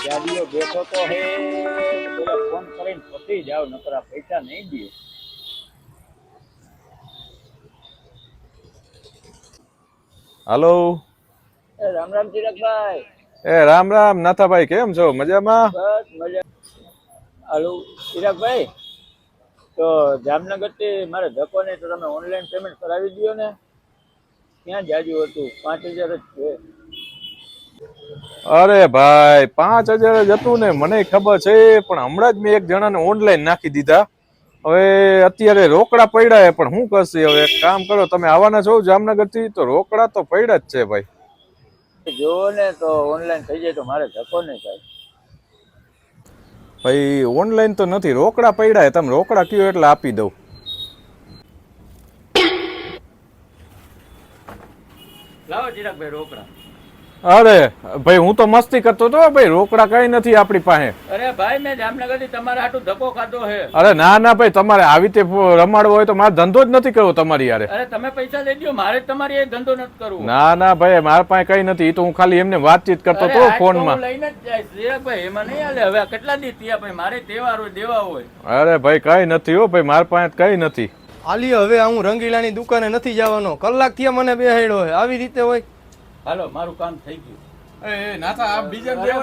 ગાડીઓ બેઠો તો હે પેલા ફોન કરીને પતી જાવ નકર આ પૈસા નહીં દે. હાલો. રામ રામ ચિરાગભાઈ. રામ રામ નાથાભાઈ, કેમ છો? મજામાં? બસ મજા. હાલો ચિરાગભાઈ, તો જામનગર થી મારે ધક્કો નહીં તો તમે ઓનલાઈન પેમેન્ટ કરાવી દો ને. ક્યાં જાજુ હતું? 5000 જ છે. અરે ભાઈ 5000 જ હતું ને, મને ખબર છે, પણ હમણાં જ મેં એક જણાને ઓનલાઈન નાખી દીધા. હવે અત્યારે રોકડા પડ્યા છે, પણ શું કરશે? હવે એક કામ કરો, તમે આવવાના છો જામનગર થી, તો રોકડા તો પડ્યા જ છે ભાઈ. જોવો ને તો ઓનલાઈન થઈ જાય તો મારે ધક્કો નહીં થાય. ભાઈ ઓનલાઈન તો નથી, રોકડા પડ્યા છે. તમે રોકડા કયો એટલે આપી દઉં. લાવો ચિરાગભાઈ રોકડા. અરે ભાઈ હું તો મસ્તી કરતો હતો ભાઈ, રોકડા કઈ નથી આપણી પાસે. અરે ભાઈ મેં જામનગર થી તમારા હાટુ ધક્કો ખાધો છે. અરે ના ના ભાઈ, તમારે આવી રીતે રમાડવો હોય તો મારે ધંધો જ નથી કરવો તમારી યારે. અરે તમે પૈસા દઈ દો, મારે તમારી એ ધંધો નથી કરવો. ના ના ભાઈ, મારા પાસે કઈ નથી, તો હું ખાલી એમને વાતચીત કરતો હતો ફોનમાં. લઈને જ જાય ચિરાગભાઈ, એમાં નહીં હાલે. હવે કેટલા દી થયા ભાઈ, મારે તહેવાર હોય દેવા હોય. અરે ભાઈ કઈ નથી હો ભાઈ, મારા પાસે કઈ નથી. આલિયો હવે હું રંગીલાની દુકાને નથી જવાનો, કલાક થી મને બેહાડ્યો હોય. આવી રીતે હોય? હાલો મારું કામ થઈ ગયું. નાથા બીજા